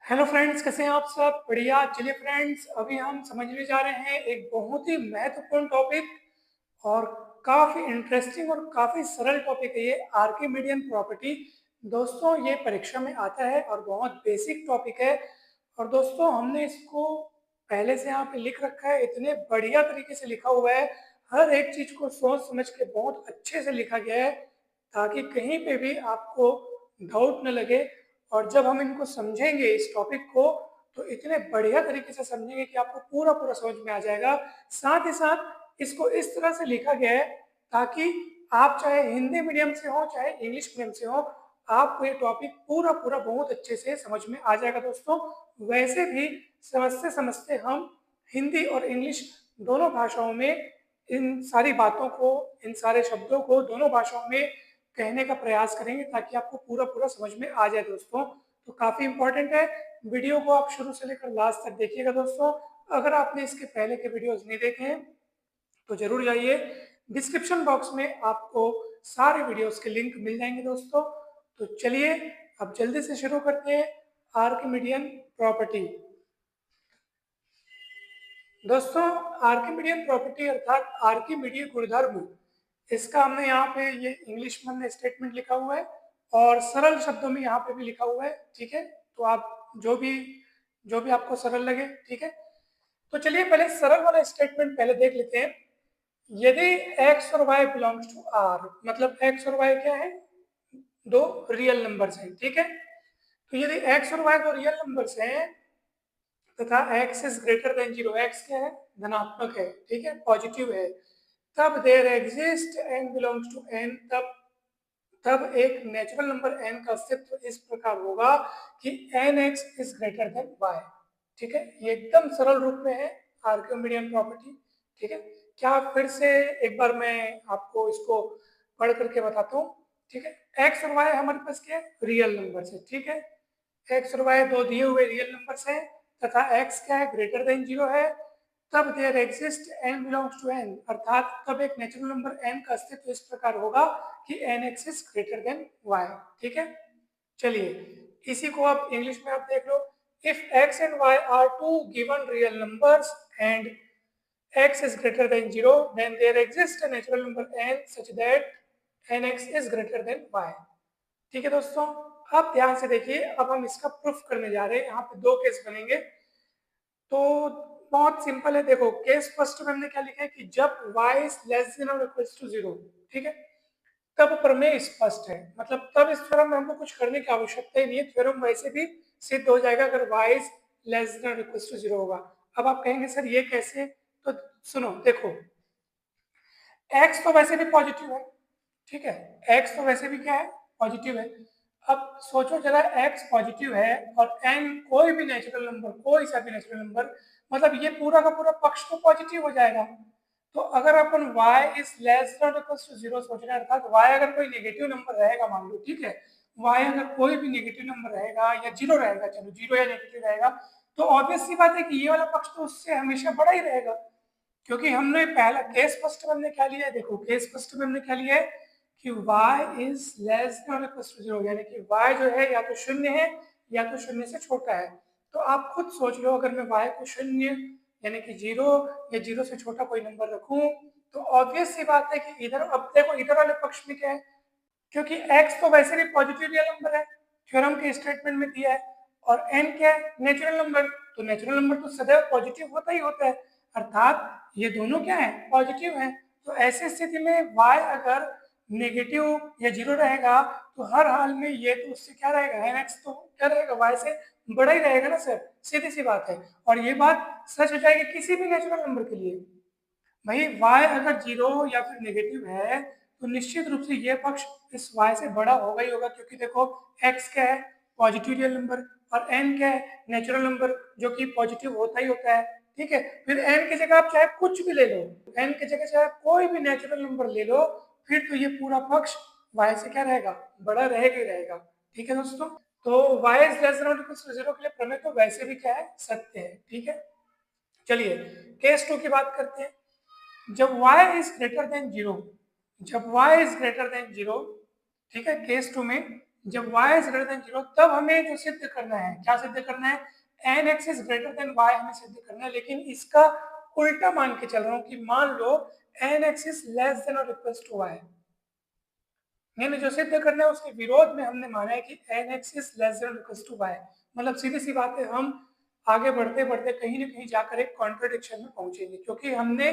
Hello friends, कैसे हैं आप सब? बढ़िया। चलिए फ्रेंड्स, अभी हम समझने जा रहे हैं एक बहुत ही महत्वपूर्ण टॉपिक और काफी इंटरेस्टिंग और काफी सरल टॉपिक है ये, आर्किमिडियन प्रॉपर्टी। दोस्तों, ये परीक्षा में आता है और बहुत बेसिक टॉपिक है। और दोस्तों, हमने इसको पहले से यहाँ पे लिख रखा है, इतने बढ़िया तरीके से लिखा हुआ है। हर एक चीज को सोच समझ के बहुत अच्छे से लिखा गया है, ताकि कहीं पे भी आपको डाउट न लगे। और जब हम इनको समझेंगे इस टॉपिक को, तो इतने बढ़िया तरीके से समझेंगे कि आपको पूरा पूरा समझ में आ जाएगा। साथ ही साथ इसको इस तरह से लिखा गया है ताकि आप चाहे हिंदी मीडियम से हो चाहे इंग्लिश मीडियम से हो, आपको ये टॉपिक पूरा पूरा बहुत अच्छे से समझ में आ जाएगा। दोस्तों, वैसे भी समझते समझते हम हिंदी और इंग्लिश दोनों भाषाओं में इन सारी बातों को, इन सारे शब्दों को दोनों भाषाओं में कहने का प्रयास करेंगे ताकि आपको पूरा पूरा समझ में आ जाए। दोस्तों, तो काफी इंपॉर्टेंट है। वीडियो को आप शुरू से लेकर लास्ट तक देखिएगा। दोस्तों, अगर आपने इसके पहले के वीडियोस नहीं देखे हैं तो जरूर जाइए, डिस्क्रिप्शन बॉक्स में आपको सारे वीडियोस के लिंक मिल जाएंगे। दोस्तों, तो चलिए अब जल्दी से शुरू करते हैं आर्किमिडियन प्रॉपर्टी। दोस्तों, आर्किमिडियन प्रॉपर्टी अर्थात आर्किमिडीय गुणधर्म, इसका हमने यहाँ पे ये इंग्लिश में हमने स्टेटमेंट लिखा हुआ है और सरल शब्दों में यहाँ पे भी लिखा हुआ है। ठीक है, तो आप जो भी आपको सरल लगे। ठीक है, तो चलिए पहले सरल वाला स्टेटमेंट पहले देख लेते हैं। यदि x और y बिलोंग्स टू r, मतलब x और y क्या है? दो रियल नंबर्स हैं। ठीक है, तो यदि x और y दो रियल नंबर्स हैं तथा x is greater than zero, x क्या है? धनात्मक है। ठीक है, पॉजिटिव है। तब there exist n belongs to n, तब एक नेचुरल नंबर n का अस्तित्व इस प्रकार होगा कि nx is greater then y। ठीक है, ये एकदम सरल रूप में है आर्किमिडियन प्रॉपर्टी। ठीक है, क्या फिर से एक बार मैं आपको इसको पढ़ करके बताता हूँ। ठीक है, x और y हमारे पास क्या है? रियल नंबर है। ठीक है, x और y दो दिए हुए रियल नंबर्स हैं तथा x क्या है? ग्रेटर देन जीरो है। तब there exist n belongs to n, अर्थात तब एक नेचुरल नंबर n का अस्तित्व इस प्रकार होगा कि nx is greater then y। ठीक है, चलिए इसी को आप इंग्लिश में आप देख लो। If x and y are two given real numbers and x is greater than 0, then there exists a natural number n such that nx is greater than y। ठीक है दोस्तों, अब ध्यान से देखिए, अब हम इसका प्रूफ करने जा रहे हैं। यहाँ पे दो केस बनेंगे, तो बहुत सिंपल है। देखो, केस फर्स्ट में हमने क्या लिखा है कि जब y इज लेस देन और इक्वल्स टू 0, ठीक है, तब प्रमेय स्पष्ट है। मतलब तब इस थ्योरम में हमको कुछ करने की आवश्यकता ही नहीं है, थ्योरम वैसे भी सिद्ध हो जाएगा अगर y इज लेस देन और इक्वल्स टू 0 होगा। अब आप कहेंगे सर ये कैसे? तो सुनो, देखो, x तो वैसे भी पॉजिटिव है। ठीक है, x तो वैसे भी क्या है? पॉजिटिव है। अब सोचो जरा, x पॉजिटिव है और n कोई भी नेचुरल नंबर, कोई सा भी नेचुरल नंबर, मतलब ये पूरा का पूरा पक्ष तो पॉजिटिव हो जाएगा। तो अगर अपन y is less than equal to 0 सोच रहे हैं, अर्थात y अगर कोई नेगेटिव नंबर रहेगा, मान लो, ठीक है, y अगर कोई भी नेगेटिव नंबर रहेगा या जीरो रहेगा, चलो जीरो या नेगेटिव रहेगा, तो ऑब्वियस सी बात है कि ये वाला पक्ष तो उससे हमेशा बड़ा ही रहेगा। क्योंकि हमने पहला केस फर्स्ट में हमने क्या लिया है? देखो, केस फर्स्ट में हमने क्या लिया है कि y is less than equal to 0, यानी कि y जो है या तो शून्य है या तो शून्य से छोटा है। तो आप खुद सोच लो, अगर मैं y को शून्य यानी कि जीरो या जीरो से छोटा कोई नंबर रखूं, तो ऑब्वियस सी बात है कि इधर, अब देखो इधर वाले पक्ष में क्या है, क्योंकि x तो वैसे भी पॉजिटिव रियल नंबर है, थ्योरम के स्टेटमेंट में दिया है, और n क्या है? Natural number. तो नेचुरल नंबर तो सदैव पॉजिटिव होता ही होता है, अर्थात ये दोनों क्या है? पॉजिटिव है। तो ऐसी स्थिति में y अगर नेगेटिव या जीरो रहेगा तो हर हाल में ये तो उससे क्या रहेगा? nx तो क्या रहेगा? y से बड़ा ही रहेगा ना सर, सीधी सी बात है। और ये बात सच हो जाएगी किसी भी नेचुरल नंबर के लिए। भाई y अगर जीरो या फिर नेगेटिव है तो निश्चित रूप से ये पक्ष इस y से बड़ा होगा ही होगा, क्योंकि देखो x क्या है? पॉजिटिव रियल नंबर, और n क्या है? नेचुरल नंबर, जो कि पॉजिटिव होता ही होता है। ठीक है, फिर n की जगह आप चाहे कुछ भी ले लो, n की जगह चाहे कोई भी नेचुरल नंबर ले लो, फिर तो ये पूरा पक्ष y से क्या रहेगा? बड़ा रहेगा ही रहेगा। ठीक है दोस्तों, तो y इज लेस देन और इक्वल टू 0 के लिए प्रमेय तो वैसे भी क्या है? सत्य है। ठीक है, चलिए केस 2 की बात करते हैं। जब y is greater than zero, जब y is greater than zero, ठीक है, केस 2 में जब y इज ग्रेटर देन 0 तब हमें जो सिद्ध करना है, क्या सिद्ध करना है, nx is greater then y हमें सिद्ध करना है। लेकिन इसका उल्टा मान के चल रहा हूं कि मान लो nx इज लेस देन और इक्वल्स टू y, यानी जो सिद्ध करना है उसके विरोध में हमने माना है कि nx इज लेस देन और इक्वल्स टू y। मतलब सीधी सी बात है, हम आगे बढ़ते बढ़ते कहीं ना कहीं जाकर एक कॉन्ट्रडिक्शन में पहुंचेंगे, क्योंकि हमने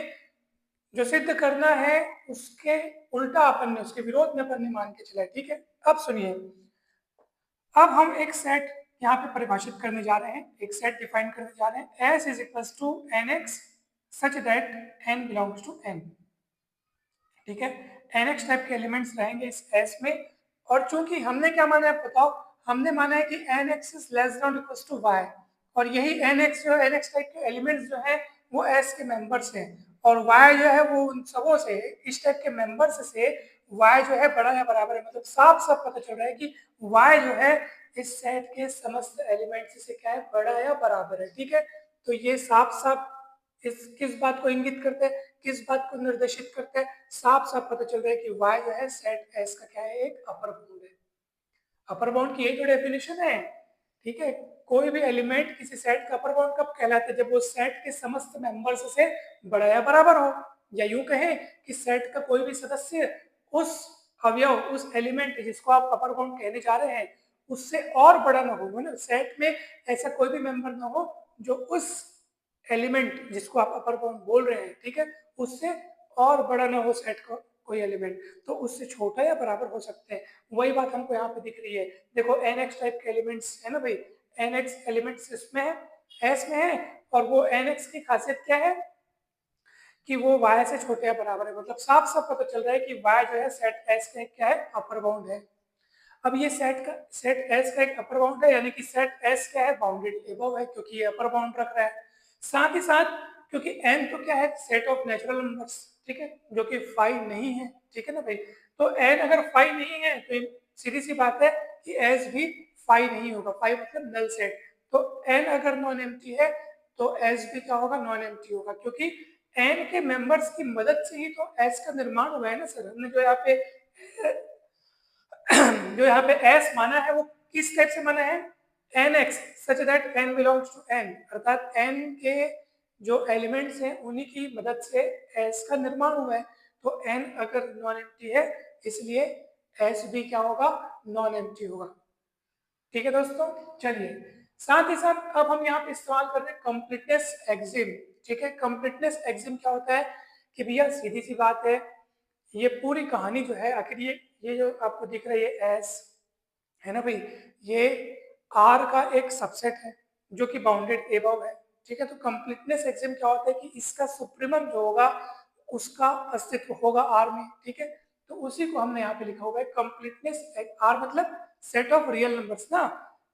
जो सिद्ध करना है उसके उल्टा अपन ने, उसके विरोध में अपन ने मान के चला है। ठीक है, अब सुनिए, अब हम एक सेट यहाँ पे परिभाषित करने जा रहे हैं, एक सेट डिफाइन करने जा रहे हैं, S is equals to nx such that n belongs to n। ठीक है, nx टाइप के एलिमेंट्स रहेंगे इस S में, और चूंकि हमने क्या माना है बताओ, हमने माना है कि nx is less than equals to y, और यही nx जो nx टाइप के एलिमेंट्स जो है वो S के मेंबर्स हैं, और y जो है वो उन सबों से, इस टाइप के मेंबर्स से y जो है बड़ा या बराबर है। मतलब साफ साफ पता चल रहा है कि y जो है इस सेट के समस्त एलिमेंट्स से क्या है, बड़ा या बराबर है। ठीक है, तो ये साफ साफ इस किस बात को इंगित करते हैं, किस बात को निर्देशित करते हैं, साफ साफ पता चल रहा है कि y जो है सेट S का क्या है, एक अपर बाउंड है। अपर बाउंड की यही तो डेफिनेशन है। ठीक है, कोई भी एलिमेंट किसी सेट का अपर बाउंड कब कहलाता है, जब वो सेट के समस्त मेंबर्स से बड़ा या बराबर हो, या यूं कहें कि सेट का कोई भी सदस्य उस अवयव, उस एलिमेंट जिसको आप अपर बाउंड कहने जा रहे हैं उससे और बड़ा ना हो, है ना, सेट में ऐसा कोई भी मेंबर ना हो जो उस एलिमेंट जिसको आप अपर बाउंड बोल रहे हैं, ठीक है, उससे और बड़ा ना हो सेट का कोई एलिमेंट, तो उससे छोटा या बराबर हो सकते हैं। वही बात हमको यहाँ पे दिख रही है। देखो nx टाइप के एलिमेंट्स है ना भाई, nx एलिमेंट्स इसमें है, s में है, और वो nx की खासियत क्या है कि वो y से छोटे या बराबर है। मतलब साफ साफ पता चल रहा है कि y जो है सेट s का क्या है, अपर बाउंड है। अब ये सेट S का एक अपर बाउंड है, यानी कि सेट S क्या है, बाउंडेड एबव है, क्योंकि ये अपर बाउंड रख रहा है। साथ ही साथ क्योंकि n तो क्या है, सेट ऑफ नेचुरल नंबर्स, ठीक है, जो कि 5 नहीं है। ठीक है ना भाई, तो n अगर 5 नहीं है तो सीधी सी बात है कि S भी 5 नहीं होगा। 5 मतलब नल सेट, तो n अगर नॉन एम्प्टी है तो S भी क्या होगा, नॉन एम्प्टी होगा, क्योंकि n के मेंबर्स की मदद से ही तो S का निर्माण हुआ है ना सर। हमने जो यहाँ पे जो यहाँ पे S माना है वो किस टाइप से माना है, nx such that n belongs to n, अर्थात n के जो एलिमेंट्स हैं उन्हीं की मदद से S का निर्माण हुआ है। तो n अगर नॉन एम्प्टी है इसलिए S भी क्या होगा, नॉन एम्प्टी होगा। ठीक है दोस्तों, चलिए साथ ही साथ अब हम यहाँ पे इस्तेमाल कर रहे हैं कंप्लीटनेस एक्सिम। ठीक है, कंप्लीटनेस एक्सिम क्या होता है कि भैया सीधी सी बात है, ये पूरी कहानी जो है, आखिर ये जो आपको दिख रहा है ये एस है ना भाई, ये आर का एक सबसेट है जो कि बाउंडेड एबव है। ठीक है, तो कंप्लीटनेस एक्सिम क्या होता है कि इसका सुप्रीमम जो होगा उसका अस्तित्व होगा आर में। ठीक है, तो उसी को हमने यहाँ पे लिखा हुआ है कंप्लीटनेस, आर मतलब सेट ऑफ रियल नंबर्स ना।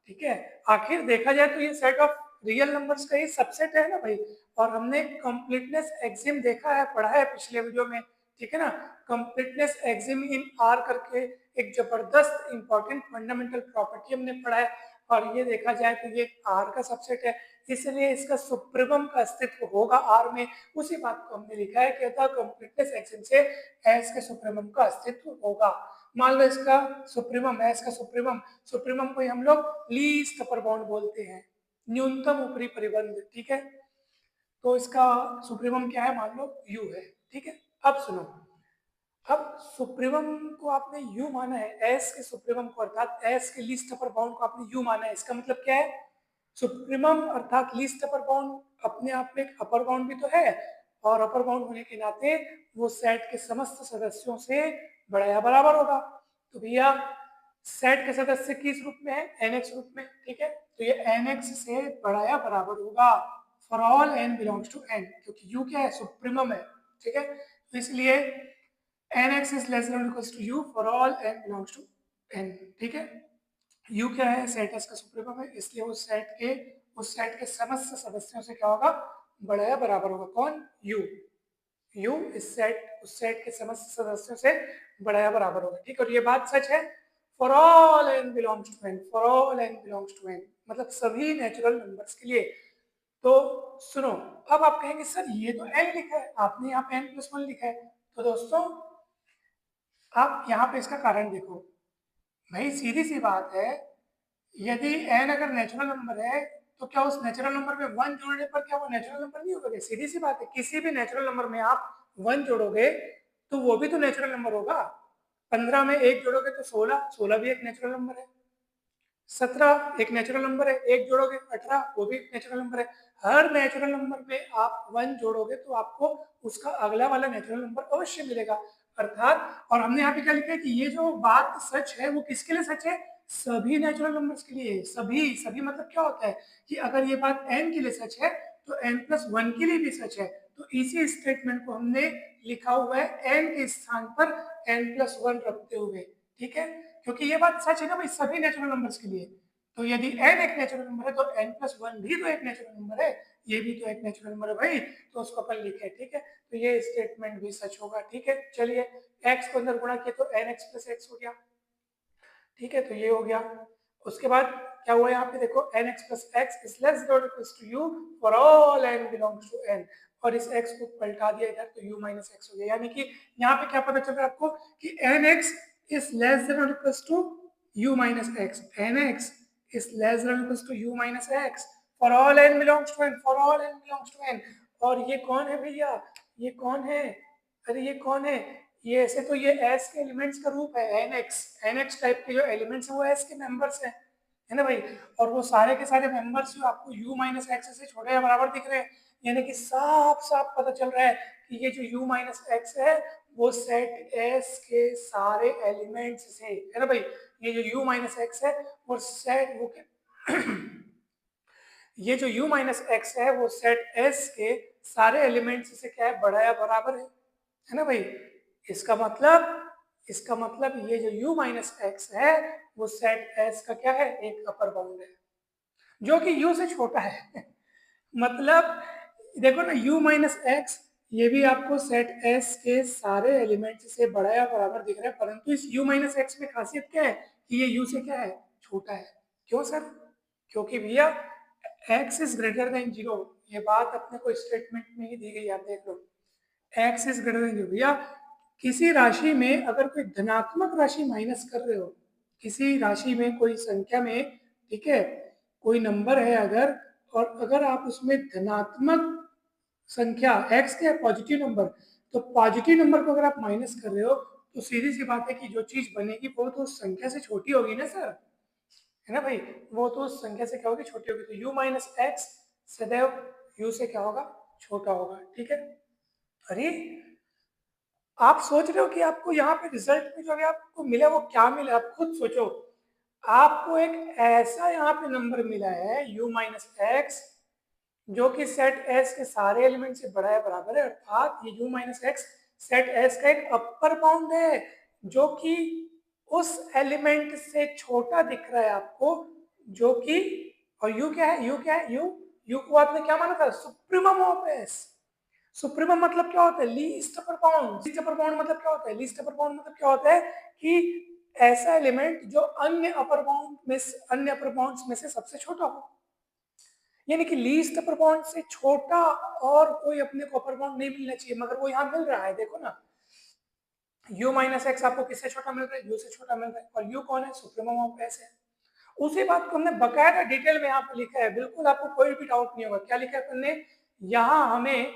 ठीक है, आखिर देखा जाए तो ये सेट ऑफ रियल नंबर्स का ही सबसेट है ना भाई, और हमने कंप्लीटनेस एक्सिम देखा है, पढ़ा है पिछले वीडियो में। ठीक है ना, कंप्लीटनेस एक्सिम इन आर करके एक जबरदस्त इंपॉर्टेंट फंडामेंटल प्रॉपर्टी हमने पढ़ा है, और ये देखा जाए तो ये आर का सबसेट है, इसलिए इसका सुप्रीमम का अस्तित्व होगा आर में। उसी बात को हमने लिखा है, कहता कंप्लीटनेस एक्सिम से एस के सुप्रीमम का अस्तित्व होगा। मान लो इसका सुप्रीमम, एस का सुप्रीमम, सुप्रीमम को हम लोग लीस्ट अपर बाउंड बोलते हैं, न्यूनतम ऊपरी परिबंध। ठीक है, तो इसका सुप्रीमम क्या है, मान लो यू है। ठीक है, अब सुनो, अब सुप्रीमम को आपने यू माना है, एस के सुप्रीमम को अर्थात एस के लीस्ट अपर बाउंड को आपने यू माना है, इसका मतलब क्या है, सुप्रीमम अर्थात लीस्ट अपर बाउंड अपने आप में एक अपर बाउंड भी तो है, और अपर बाउंड होने के नाते वो सेट के समस्त सदस्यों से बड़ा या बराबर होगा। तो भैया सेट के सदस्य किस रूप में है, एनएक्स रूप में। ठीक है, तो ये एनएक्स से बड़ा या बराबर होगा for all n belongs to n, क्योंकि यू क्या है, सुप्रीमम है। ठीक है, तो इसलिए nx is less than or equals to u for all n belongs to n। ठीक है, u क्या है, सेट s का सुप्रीमम है, इसलिए उस सेट के समस्त सदस्यों से क्या होगा, बड़ा या बराबर होगा। कौन, u, u उस सेट के समस्त सदस्यों से बड़ा या बराबर होगा। ठीक है, और ये बात सच है for all n belongs to n, for all n belongs to n, मतलब सभी नेचुरल नंबर्स के लिए। तो सुनो, अब आप कहेंगे सर ये तो n लिखा है, आपने यहाँ पे n+1 लिखा है। तो दोस्तों आप यहाँ पे इसका कारण देखो, भाई सीधी सी बात है, यदि n अगर नेचुरल नंबर है तो क्या उस नेचुरल नंबर में 1 जोड़ने पर क्या वो नेचुरल नंबर नहीं होगा? सीधी सी बात है, किसी भी नेचुरल नंबर में आप 1 जोड़ोगे तो वो भी तो नेचुरल नंबर होगा। 15 में 1 जोड़ोगे तो 16, 16 भी एक नेचुरल नंबर है। 17 एक नेचुरल नंबर है, 1 जोड़ोगे 18, वो भी एक नेचुरल नंबर है। हर नेचुरल नंबर में आप 1 जोड़ोगे तो आपको उसका अगला वाला नेचुरल नंबर अवश्य मिलेगा। अर्थात, और हमने यहाँ पे क्या लिखा है कि ये जो बात सच है वो किसके लिए सच है? सभी नेचुरल नंबर्स के लिए। सभी सभी मतलब क्या होता है कि अगर ये बात n के लिए सच है तो n+1 के लिए भी सच है। तो इसी स्टेटमेंट को हमने लिखा हुआ है n के स्थान पर n+1 रखते हुए, ठीक है, क्योंकि ये बात सच है ना भाई सभी नेचुरल नंबर्स के लिए। तो यदि n एक नेचुरल नंबर है तो n+1 भी तो एक नेचुरल नंबर है, ये भी तो एक नेचुरल नंबर है भाई, तो उसको अपन लिखे, ठीक है। तो ये स्टेटमेंट भी सच होगा, ठीक है। चलिए x को अंदर गुणा किया तो nx+x हो गया, ठीक है, तो ये हो गया। उसके बाद क्या हुआ यहाँ पे देखो, nx+x is less than or equals to u for all n belongs to n, और इस x को पलटा दिया इधर तो u minus x हो गया। यानी कि यहाँ पे क्या पता चल रहा है आपको कि nx is less than or equals to u minus x, nx is less than or equals to u minus x for all n belongs to n, for all n belongs to n। और ये कौन है भैया? ये कौन है? अरे ये कौन है? ये ऐसे तो ये s के एलिमेंट्स का रूप है, nx टाइप के जो एलिमेंट्स हैं वो s के मेंबर्स हैं, है ना भाई। और वो सारे के सारे मेंबर्स जो आपको u माइनस एक्स से छोटे या बराबर दिख रहे हैं, यानी कि साफ साफ पता चल रहा है कि ये जो u माइनस एक्स है वो सेट s के सारे एलिमेंट्स से, है ना भाई। ये जो u माइनस एक्स है वो सेट वो ये जो u माइनस एक्स है वो सेट s के सारे एलिमेंट्स से क्या है, बड़ा या बराबर है ना भाई। इसका मतलब ये जो u माइनस एक्स है वो सेट s का क्या है, एक अपर बाउंड है जो कि u से छोटा है मतलब देखो ना, u माइनस एक्स ये भी आपको सेट s के सारे एलिमेंट्स से बड़ा या बराबर दिख रहा है, परंतु इस u माइनस एक्स में खासियत क्या है कि ये u से क्या है, छोटा है। क्यों सर? क्योंकि भैया x इज ग्रेटर देन 0, ये बात अपने को स्टेटमेंट में ही दी गई है, आप देख लो x इज ग्रेटर देन 0। भैया किसी राशि में अगर कोई धनात्मक राशि माइनस कर रहे हो, किसी राशि में कोई संख्या में, ठीक है, कोई नंबर है अगर, और अगर आप उसमें धनात्मक संख्या x के पॉजिटिव नंबर, तो पॉजिटिव नंबर को अगर आप माइनस कर रहे हो तो सीधी सी बात है कि जो चीज बनेगी वो तो उस संख्या से छोटी होगी ना सर, है ना भाई। वो तो उस संख्या से क्या होगी, छोटी होगी। तो u माइनस एक्स सदैव u से क्या होगा, छोटा होगा, ठीक है। अरे आप सोच रहे हो कि आपको यहाँ पे रिजल्ट में जो अभी आपको मिला वो क्या मिला, आप खुद सोचो। आपको एक ऐसा यहाँ पे नंबर मिला है u माइनस एक्स जो कि सेट s के सारे एलिमेंट से बड़ा है, बराबर है, अर्थात ये u minus x set s का एक अपर बाउंड है जो कि उस एलिमेंट से छोटा दिख रहा है आपको, जो कि, और u क्या है, u क्या है, u को आपने क्या माना था, सुप्रीमम ऑफ s। सुप्रीमम मतलब क्या होता है, least upper bound. Least upper bound मतलब क्या होता है, लीस्ट अपर बाउंड मतलब क्या होता है कि ऐसा एलिमेंट जो अन्य अपर बाउंड्स में से सबसे छोटा हो। यानी कि लीस्ट अपर बाउंड से छोटा और कोई अपने को अपर बाउंड नहीं मिलना चाहिए, मगर वो यहाँ मिल रहा है, देखो ना, u माइनस एक्स आपको किससे छोटा मिल रहा है, u से छोटा मिल रहा है, और u कौन है, सुप्रीमम ऑफ s है। उसी बात को हमने बकायदा डिटेल में यहाँ पे लिखा है, बिल्कुल आपको कोई भी डाउट नहीं होगा। क्या लिखा है हमने यहाँ, हमें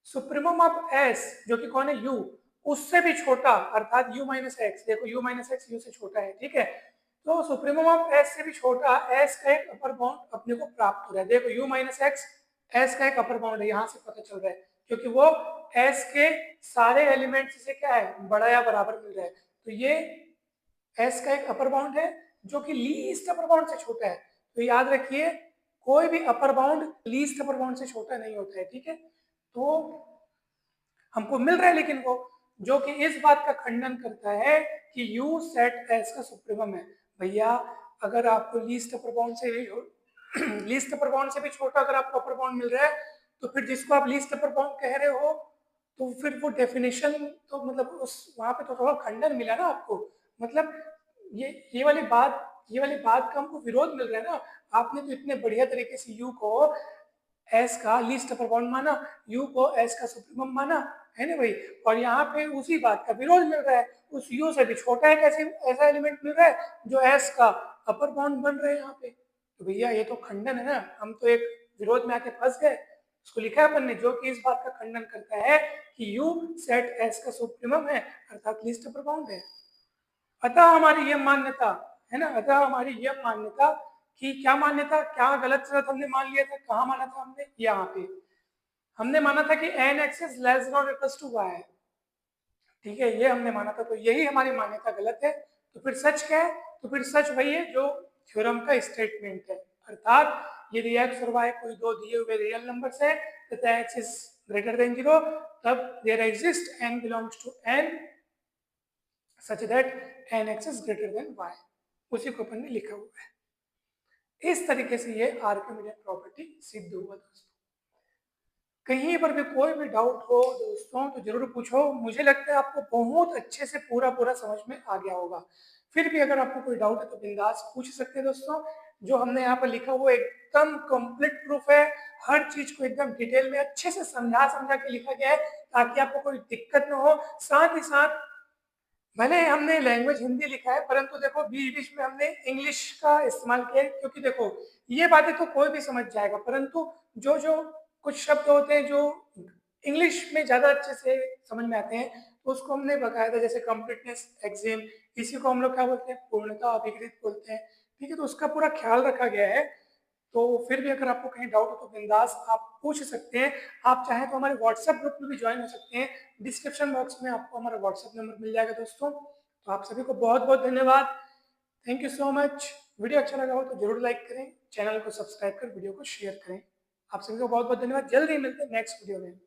सुप्रीमम ऑफ s जो कि कौन है, u, उससे भी छोटा, अर्थात u माइनस एक्स, देखो u माइनस एक्स u से छोटा है, ठीक है। तो सुप्रीमम ऑफ s से भी छोटा s का एक अपर बाउंड अपने को प्राप्त हो रहा है। देखो u माइनस एक्स s का एक अपर बाउंड है, यहाँ से पता चल रहा है, क्योंकि वो s के सारे एलिमेंट्स से क्या है, बड़ा या बराबर मिल रहा है। तो ये s का एक अपर बाउंड है जो कि लीस्ट अपर बाउंड से छोटा है। तो याद रखिए कोई भी upper bound least upper bound से छोटा नहीं होता है, ठीक है। तो हमको मिल रहा है लेकिन वो, जो कि इस बात का खंडन करता है कि u सेट s का सुप्रीमम है। भैया अगर आपको लीस्ट अपर बाउंड से लीस्ट अपर बाउंड से भी छोटा अगर आपको अपर बाउंड मिल रहा है, तो फिर जिसको आप लीस्ट अपर बाउंड कह रहे हो, तो फिर वो डेफिनेशन तो मतलब उस वहां पे तो थोड़ा खंडन मिला ना आपको। मतलब ये वाली बात का हमको विरोध मिल रहा है ना। आपने तो इतने बढ़िया तरीके से u को s का लीस्ट अपर बाउंड माना, u को s का सुप्रीमम माना, है ना भाई। और यहाँ पे उसी बात का विरोध मिल रहा है, उस यू से भी छोटा एक ऐसा एलिमेंट मिल रहा है जो एस का अपर बाउंड बन रहा है यहाँ पे। तो भैया ये तो खंडन है ना, हम तो एक विरोध में आके फंस गए। उसको लिखा है अपन ने, जो कि इस बात का खंडन करता है कि यू सेट एस का सुप्रीमम है, अर्थात लीस्ट अपर बाउंड है। अतः हमारी यह मान्यता है ना, अतः हमारी यह मान्यता कि क्या मान्यता, क्या गलत शर्त हमने मान लिया था, कहाँ माना था हमने, यहाँ पे हमने माना था कि n x is less than और इक्वल्स टू वाई। ठीक है, ये हमने माना था, तो यही हमारी मान्यता गलत है। तो फिर सच क्या है, तो फिर सच वही है जो थ्योरम का स्टेटमेंट है, अर्थात यदि एक्स और वाई कोई दो दिए हुए रियल नंबर्स है तथा एक्स इज ग्रेटर देन 0, तब there exist n belongs to n such that n x is greater than y. उसी को अपन ने लिखा हुआ है। इस तरीके से ये आर्किमिडियन प्रॉपर्टी सिद्ध हुआ दोस्तों। कहीं पर भी कोई भी डाउट हो दोस्तों तो जरूर पूछो, मुझे लगता है आपको बहुत अच्छे से पूरा समझ में आ गया होगा। फिर भी अगर आपको कोई डाउट है तो बिंदास पूछ सकते हैं दोस्तों। जो हमने यहाँ पर लिखा हुआ एकदम कंप्लीट प्रूफ है, हर चीज को एकदम डिटेल में अच्छे से समझा के लिखा गया है ताकि आपको कोई दिक्कत ना हो। साथ ही साथ भले हमने लैंग्वेज हिंदी लिखा है, परंतु देखो बीच बीच में हमने इंग्लिश का इस्तेमाल किया है, क्योंकि देखो ये बातें तो कोई भी समझ जाएगा, परंतु जो जो कुछ शब्द होते हैं जो इंग्लिश में ज्यादा अच्छे से समझ में आते हैं, तो उसको हमने बकायदा, जैसे कंप्लीटनेस, एक्सिम, इसी को हम लोग क्या बोलते हैं, पूर्णता, अभिकृत बोलते हैं। ठीक है, तो उसका पूरा ख्याल रखा गया है। तो फिर भी अगर आपको कहीं डाउट हो तो बिंदास आप पूछ सकते हैं। आप चाहें तो हमारे व्हाट्सएप ग्रुप में भी ज्वाइन हो सकते हैं, डिस्क्रिप्शन बॉक्स में आपको हमारा व्हाट्सएप नंबर मिल जाएगा दोस्तों। तो आप सभी को बहुत बहुत धन्यवाद, thank you so much. Video अच्छा लगा हो तो जरूर लाइक करें, चैनल को सब्सक्राइब कर वीडियो को शेयर करें। आप सभी को बहुत बहुत धन्यवाद, जल्द ही मिलते हैं नेक्स्ट वीडियो में।